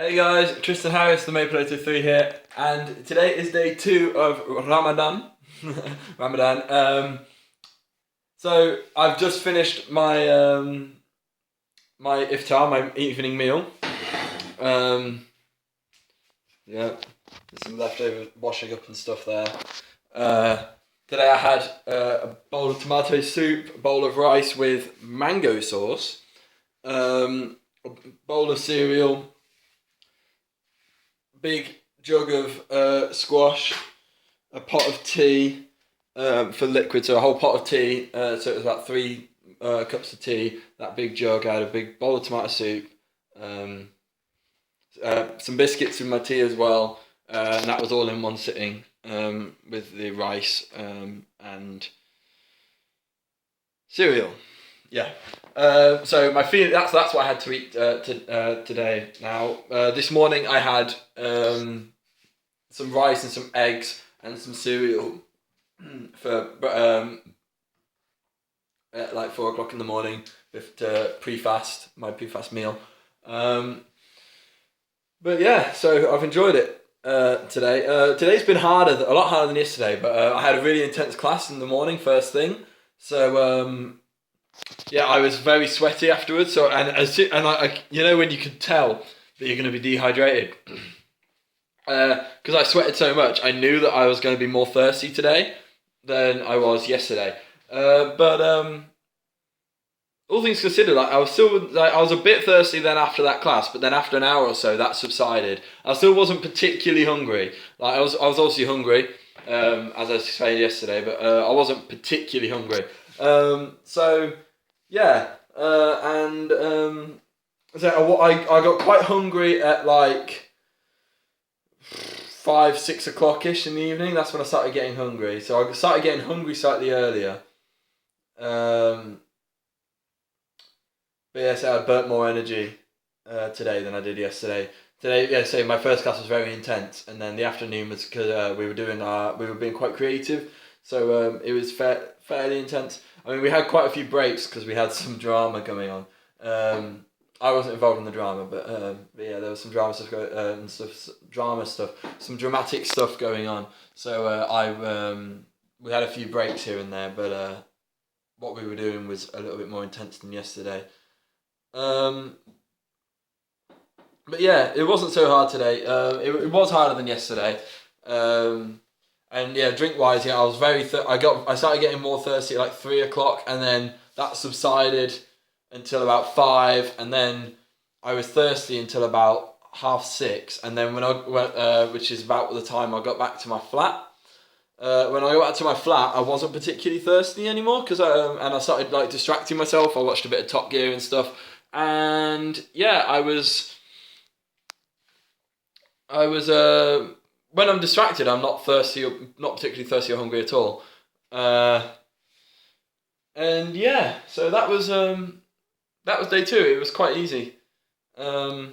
Hey guys, Tristan Harris, the Maple 3 here, and today is day 2 of Ramadan. Ramadan. So I've just finished my iftar, my evening meal. Yeah, there's some leftover washing up and stuff there. Today I had a bowl of tomato soup, a bowl of rice with mango sauce, a bowl of cereal, big jug of squash, a pot of tea for liquid, so a whole pot of tea. So it was about 3 cups of tea. That big jug. I had a big bowl of tomato soup, some biscuits in my tea as well, and that was all in one sitting with the rice and cereal. Yeah. So my feeling that's what I had to eat today. Now this morning I had some rice and some eggs and some cereal for at like 4 o'clock in the morning to my pre-fast meal. But yeah, so I've enjoyed it today. Today's been a lot harder than yesterday, but I had a really intense class in the morning first thing. So yeah, I was very sweaty afterwards. So you know when you could tell that you're going to be dehydrated, because I sweated so much, I knew that I was going to be more thirsty today than I was yesterday. But all things considered, I was a bit thirsty then after that class, but then after an hour or so that subsided. I still wasn't particularly hungry. I was obviously hungry, as I said yesterday, but I wasn't particularly hungry. So yeah, so I got quite hungry at like 5-6 o'clock ish in the evening. That's when I started getting hungry. So I started getting hungry slightly earlier. But yeah, so I burnt more energy today than I did yesterday. Today, yeah, so my first class was very intense, and then the afternoon was because we were being quite creative, so it was fairly intense. I mean, we had quite a few breaks because we had some drama going on. I wasn't involved in the drama, but yeah, there was some drama stuff, some dramatic stuff going on. So we had a few breaks here and there, but what we were doing was a little bit more intense than yesterday. But yeah, it wasn't so hard today. It was harder than yesterday. And yeah, drink wise, yeah, I was I started getting more thirsty at like 3 o'clock, and then that subsided until about 5, and then I was thirsty until about 6:30, and then when I went, which is about the time I got back to my flat. When I got back to my flat, I wasn't particularly thirsty anymore because I started like distracting myself. I watched a bit of Top Gear and stuff, and yeah, I was when I'm distracted, I'm not particularly thirsty or hungry at all. And yeah, so that was day 2. It was quite easy. Yeah,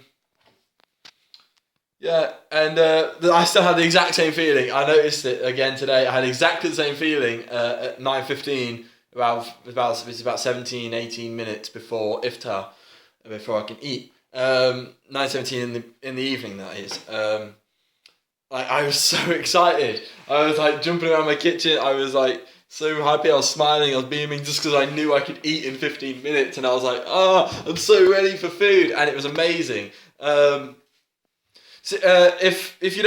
and I still had the exact same feeling. I noticed it again today. I had exactly the same feeling at 9:15. It's about 17, 18 minutes before iftar, before I can eat. 9:17 in the evening, that is. I was so excited. I was like jumping around my kitchen. I was like so happy. I was smiling. I was beaming just because I knew I could eat in 15 minutes, and I was like, "Oh, I'm so ready for food," and it was amazing. So, if you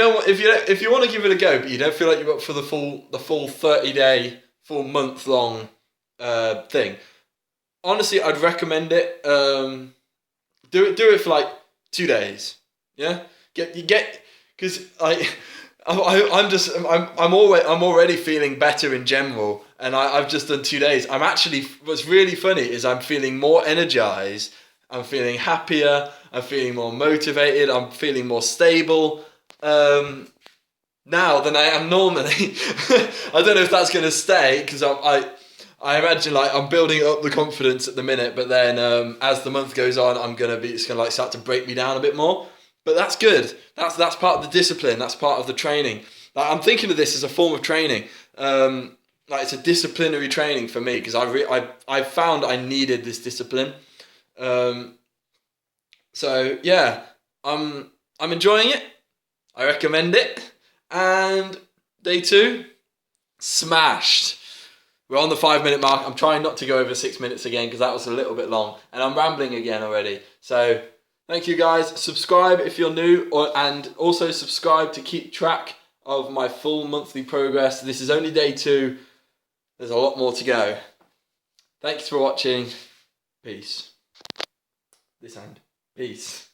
want to give it a go, but you don't feel like you're up for the full 30-day, full month long thing, honestly, I'd recommend it. Do it for like 2 days. Yeah, because I'm already feeling better in general, and I've just done 2 days. What's really funny is I'm feeling more energized. I'm feeling happier. I'm feeling more motivated. I'm feeling more stable now than I am normally. I don't know if that's going to stay because I imagine like I'm building up the confidence at the minute, but then as the month goes on, it's gonna like start to break me down a bit more. But that's good. That's part of the discipline. That's part of the training. Like, I'm thinking of this as a form of training. Like it's a disciplinary training for me because I found I needed this discipline. So yeah, I'm I'm enjoying it. I recommend it. And day 2, smashed. We're on the 5-minute mark. I'm trying not to go over 6 minutes again because that was a little bit long. And I'm rambling again already. So thank you guys. Subscribe if you're new, and also subscribe to keep track of my full monthly progress. This is only day 2. There's a lot more to go. Thanks for watching. Peace. This end. Peace.